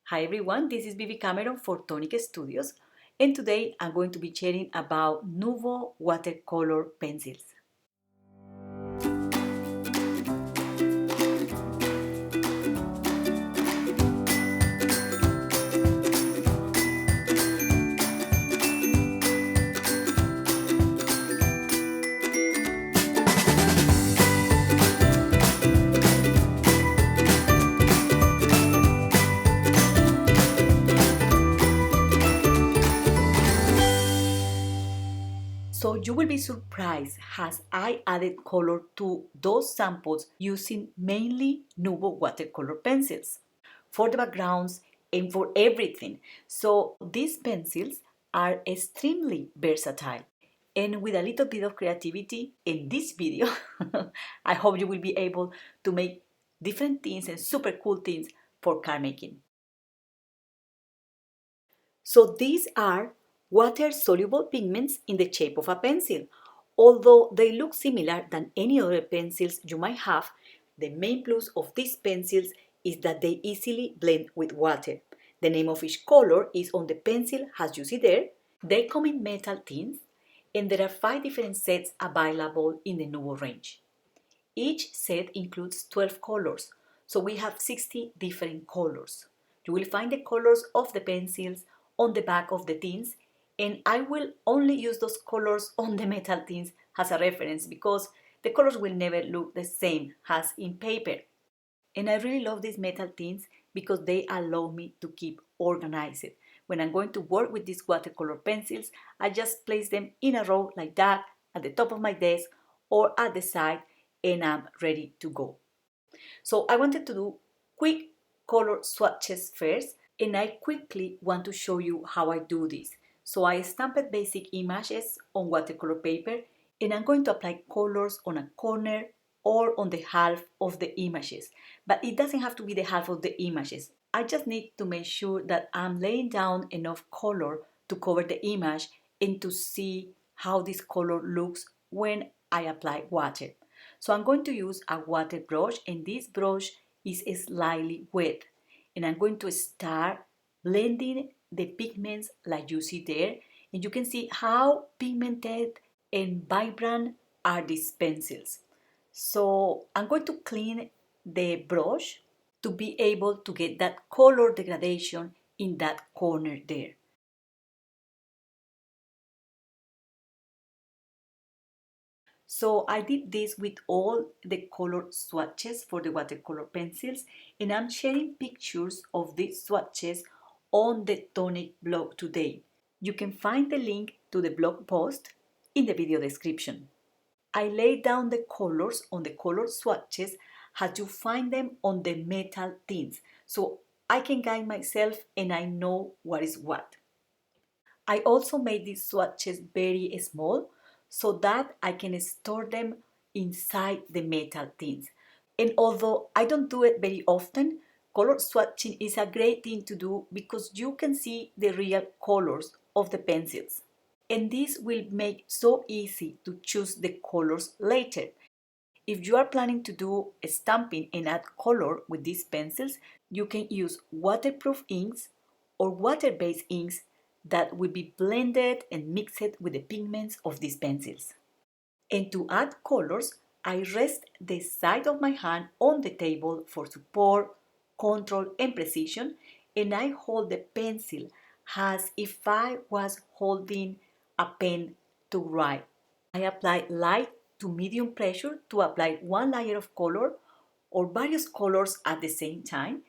Hi everyone, this is Bibi Cameron for Tonic Studios, and today I'm going to be sharing about Nuvo Watercolour Pencils. So you will be surprised as I added color to those samples using mainly Nuvo Watercolour Pencils for the backgrounds and for everything. So these pencils are extremely versatile. And with a little bit of creativity in this video, I hope you will be able to make different things and super cool things for card making. So these are water-soluble pigments in the shape of a pencil. Although they look similar than any other pencils you might have, the main plus of these pencils is that they easily blend with water. The name of each color is on the pencil as you see there. They come in metal tints, and there are 5 different sets available in the Nuvo range. Each set includes 12 colors, so we have 60 different colors. You will find the colors of the pencils on the back of the tins, and I will only use those colors on the metal tins as a reference because the colors will never look the same as in paper. And I really love these metal tins because they allow me to keep organized. When I'm going to work with these watercolor pencils, I just place them in a row like that at the top of my desk or at the side, and I'm ready to go. So I wanted to do quick color swatches first, and I quickly want to show you how I do this. So I stamped basic images on watercolor paper, and I'm going to apply colors on a corner or on the half of the images. But it doesn't have to be the half of the images. I just need to make sure that I'm laying down enough color to cover the image and to see how this color looks when I apply water. So I'm going to use a water brush, and this brush is slightly wet. And I'm going to start blending the pigments like you see there. And you can see how pigmented and vibrant are these pencils. So I'm going to clean the brush to be able to get that color degradation in that corner there. So I did this with all the color swatches for the watercolor pencils, and I'm sharing pictures of these swatches on the Tonic blog today. You can find the link to the blog post in the video description. I laid down the colors on the color swatches as you find them on the metal tints, so I can guide myself and I know what is what. I also made these swatches very small so that I can store them inside the metal tins. And although I don't do it very often, color swatching is a great thing to do because you can see the real colors of the pencils. And this will make so easy to choose the colors later. If you are planning to do stamping and add color with these pencils, you can use waterproof inks or water-based inks that will be blended and mixed with the pigments of these pencils. And to add colors, I rest the side of my hand on the table for support, control, and precision, and I hold the pencil as if I was holding a pen to write. I apply light to medium pressure to apply one layer of color or various colors at the same time.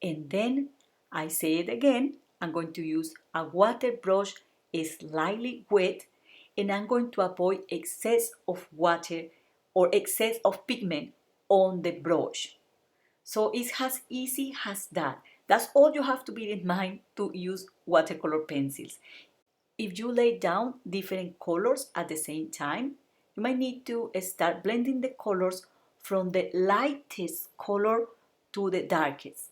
And then I say it again, I'm going to use a water brush slightly wet, and I'm going to avoid excess of water or excess of pigment on the brush. So it's as easy as that. That's all you have to bear in mind to use watercolor pencils. If you lay down different colors at the same time, you might need to start blending the colors from the lightest color to the darkest,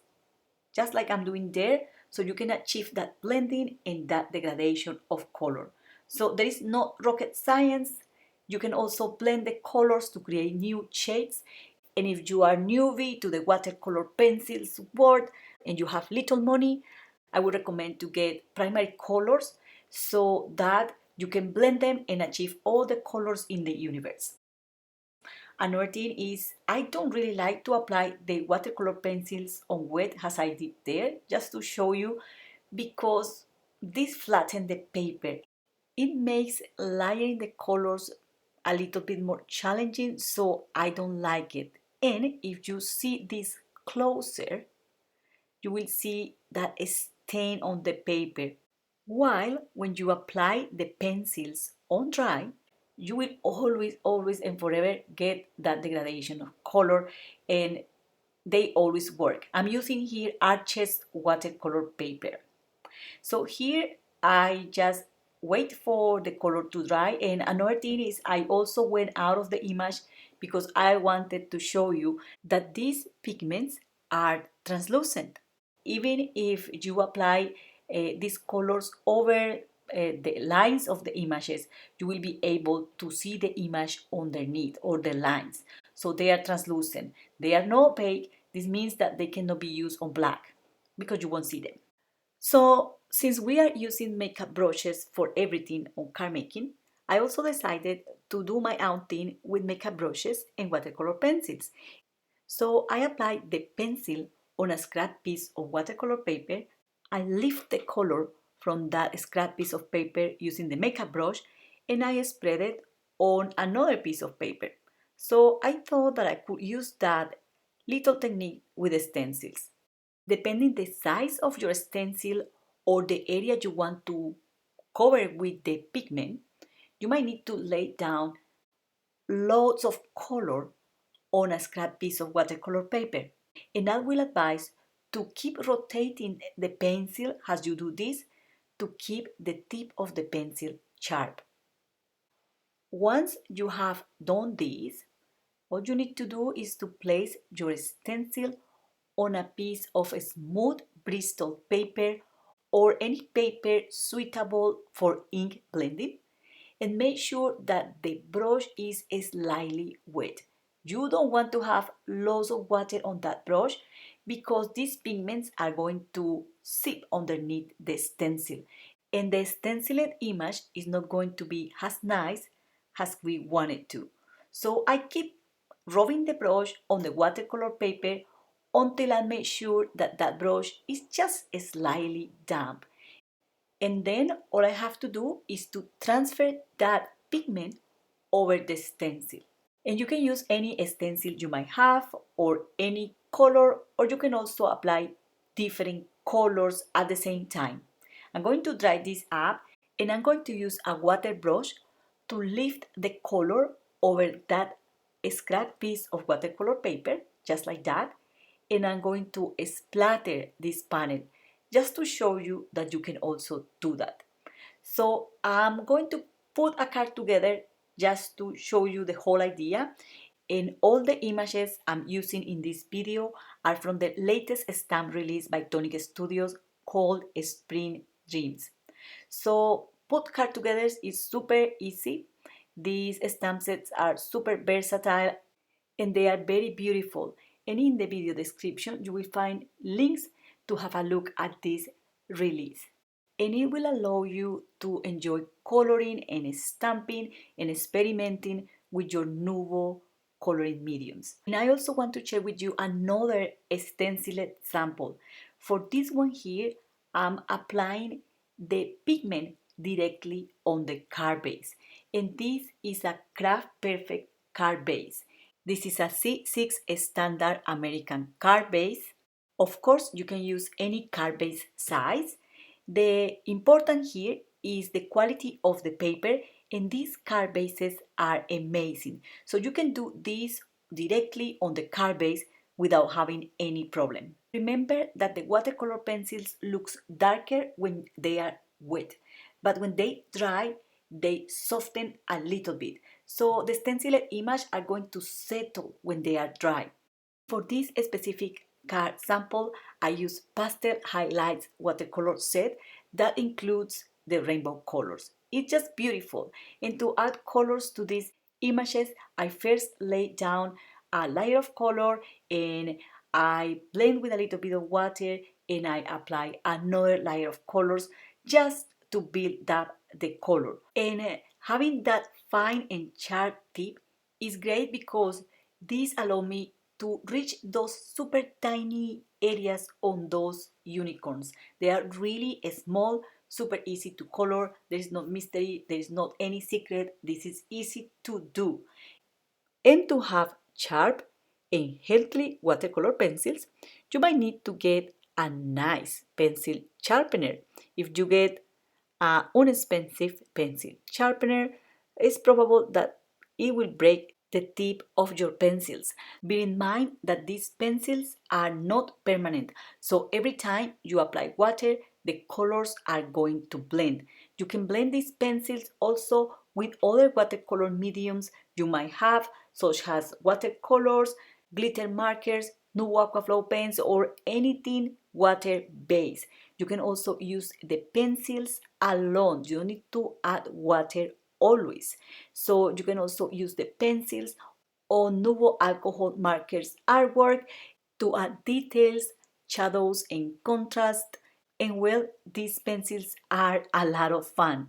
just like I'm doing there, so you can achieve that blending and that degradation of color. So there is no rocket science. You can also blend the colors to create new shades. And if you are newbie to the watercolor pencils world and you have little money, I would recommend to get primary colors so that you can blend them and achieve all the colors in the universe. Another thing is I don't really like to apply the watercolor pencils on wet as I did there, just to show you, because this flattens the paper. It makes layering the colors a little bit more challenging, so I don't like it. And if you see this closer, you will see that stain on the paper. While when you apply the pencils on dry, you will always and forever get that degradation of color, and they always work. I'm using here Arches watercolor paper. So here I just wait for the color to dry. And another thing is I also went out of the image because I wanted to show you that these pigments are translucent. Even if you apply these colors over the lines of the images, you will be able to see the image underneath or the lines. So they are translucent. They are not opaque. This means that they cannot be used on black because you won't see them. So since we are using makeup brushes for everything on card making, I also decided to do my own thing with makeup brushes and watercolor pencils. So I applied the pencil on a scrap piece of watercolor paper. I lift the color from that scrap piece of paper using the makeup brush, and I spread it on another piece of paper. So I thought that I could use that little technique with the stencils. Depending the size of your stencil or the area you want to cover with the pigment, you might need to lay down loads of color on a scrap piece of watercolor paper. And I will advise to keep rotating the pencil as you do this to keep the tip of the pencil sharp. Once you have done this, all you need to do is to place your stencil on a piece of smooth Bristol paper or any paper suitable for ink blending, and make sure that the brush is slightly wet. You don't want to have lots of water on that brush because these pigments are going to sip underneath the stencil, and the stenciled image is not going to be as nice as we want it to. So I keep rubbing the brush on the watercolor paper until I make sure that that brush is just slightly damp. And then all I have to do is to transfer that pigment over the stencil. And you can use any stencil you might have or any color, or you can also apply different colors at the same time. I'm going to dry this up, and I'm going to use a water brush to lift the color over that scrap piece of watercolor paper, just like that. And I'm going to splatter this panel just to show you that you can also do that. So I'm going to put a card together just to show you the whole idea. And all the images I'm using in this video are from the latest stamp release by Tonic Studios called Spring Dreams. So put card together is super easy. These stamp sets are super versatile and they are very beautiful. And in the video description, you will find links to have a look at this release. And it will allow you to enjoy coloring and stamping and experimenting with your Nuvo coloring mediums. And I also want to share with you another stenciled sample. For this one here, I'm applying the pigment directly on the card base. And this is a Craft Perfect card base. This is a C6 standard American card base. Of course, you can use any card base size. The important here is the quality of the paper, and these card bases are amazing. So you can do this directly on the card base without having any problem. Remember that the watercolor pencils looks darker when they are wet, but when they dry, they soften a little bit. So the stenciled image are going to settle when they are dry. For this specific card sample, I use Pastel Highlights watercolor set that includes the rainbow colors. It's just beautiful. And to add colors to these images, I first lay down a layer of color and I blend with a little bit of water and I apply another layer of colors just to build up the color. And having that fine and sharp tip is great because this allows me to reach those super tiny areas on those unicorns. They are really small, super easy to color. There is no mystery, there is not any secret. This is easy to do. And to have sharp and healthy watercolor pencils, you might need to get a nice pencil sharpener. If you get an inexpensive pencil sharpener, it's probable that it will break the tip of your pencils. Bear in mind that these pencils are not permanent, so every time you apply water, the colors are going to blend. You can blend these pencils also with other watercolor mediums you might have, such as watercolors, glitter markers, Nuvo Aqua Flow Pens, or anything water-based. You can also use the pencils alone. You don't need to add water always. So you can also use the pencils on Nuvo alcohol markers artwork to add details, shadows, and contrast. And well, these pencils are a lot of fun.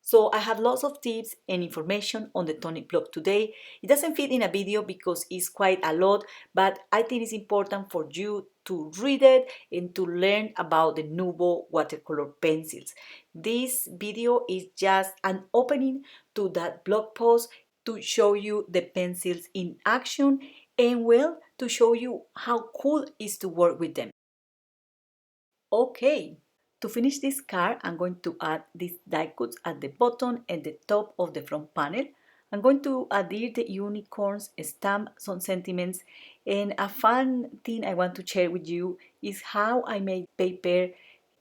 So I have lots of tips and information on the Tonic blog today. It doesn't fit in a video because it's quite a lot, but I think it's important for you to read it and to learn about the Nuvo watercolor pencils. This video is just an opening to that blog post to show you the pencils in action and well, to show you how cool it is to work with them. Okay, to finish this card, I'm going to add these die cuts at the bottom and the top of the front panel. I'm going to adhere the unicorns, stamp some sentiments, and a fun thing I want to share with you is how I made paper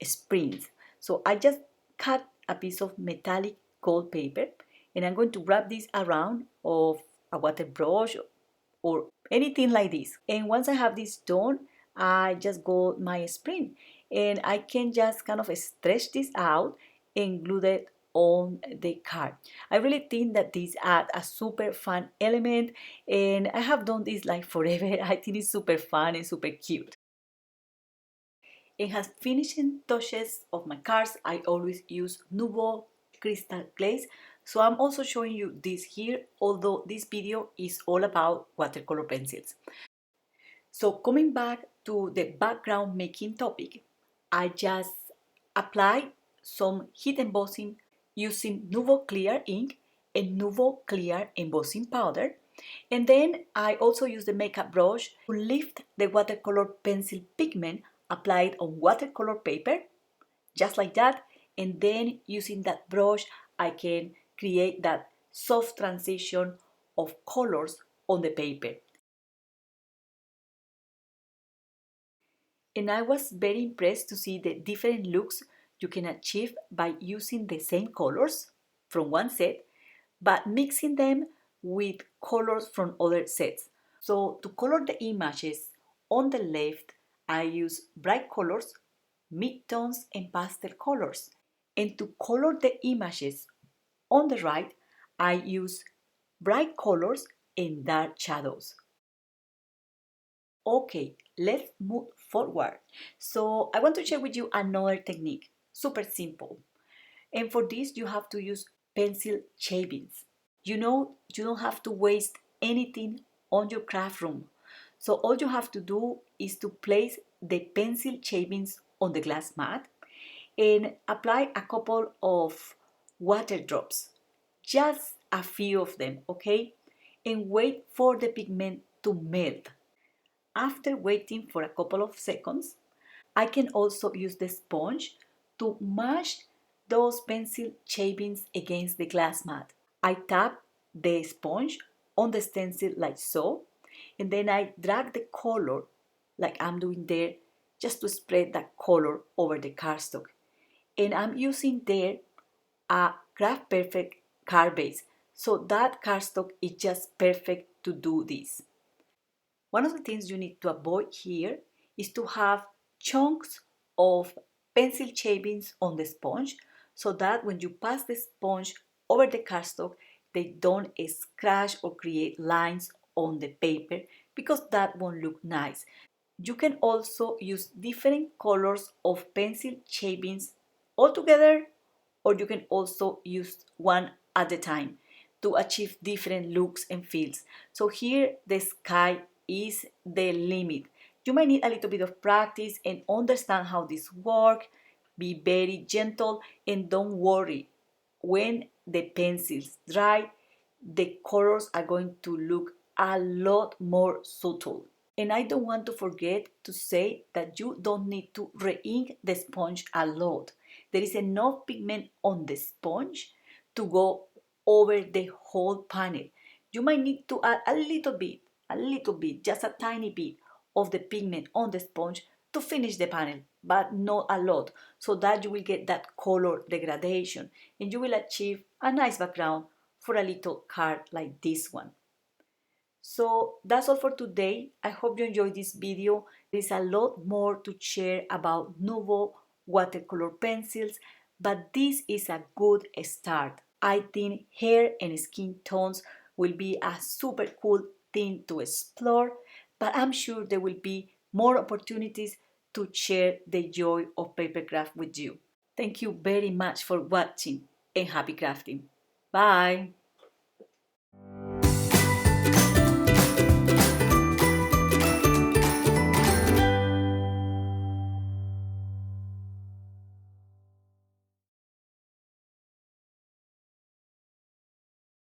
springs. So I just cut a piece of metallic gold paper and I'm going to wrap this around of a water brush or anything like this. And once I have this done, I just go my spring and I can just kind of stretch this out and glue it on the card. I really think that this adds a super fun element and I have done this like forever. I think it's super fun and super cute. And as finishing touches of my cards, I always use Nuvo crystal glaze. So I'm also showing you this here, although this video is all about watercolor pencils. So coming back to the background making topic, I just apply some heat embossing using Nuvo Clear ink and Nuvo Clear embossing powder. And then I also use the makeup brush to lift the watercolor pencil pigment applied on watercolor paper, just like that. And then using that brush, I can create that soft transition of colors on the paper. And I was very impressed to see the different looks you can achieve by using the same colors from one set, but mixing them with colors from other sets. So to color the images, on the left, I use bright colors, midtones, and pastel colors. And to color the images, on the right, I use bright colors and dark shadows. Okay, let's move forward. So I want to share with you another technique, super simple. And for this, you have to use pencil shavings. You know, you don't have to waste anything on your craft room. So all you have to do is to place the pencil shavings on the glass mat and apply a couple of water drops, just a few of them, okay? And wait for the pigment to melt. After waiting for a couple of seconds, I can also use the sponge to mash those pencil shavings against the glass mat. I tap the sponge on the stencil like so, and then I drag the color like I'm doing there just to spread that color over the cardstock. And I'm using there a Craft Perfect card base. So that cardstock is just perfect to do this. One of the things you need to avoid here is to have chunks of pencil shavings on the sponge so that when you pass the sponge over the cardstock, they don't scratch or create lines on the paper because that won't look nice. You can also use different colors of pencil shavings all together, or you can also use one at a time to achieve different looks and feels. So here the sky is the limit. You might need a little bit of practice and understand how this works. Be very gentle and don't worry. When the pencils dry, the colors are going to look a lot more subtle. And I don't want to forget to say that you don't need to re-ink the sponge a lot. There is enough pigment on the sponge to go over the whole panel. You might need to add a little bit, just a tiny bit of the pigment on the sponge to finish the panel, but not a lot, so that you will get that color degradation and you will achieve a nice background for a little card like this one. So that's all for today. I hope you enjoyed this video. There's a lot more to share about Nuvo watercolor pencils, but this is a good start. I think hair and skin tones will be a super cool thing to explore, but I'm sure there will be more opportunities to share the joy of papercraft with you. Thank you very much for watching and happy crafting. Bye!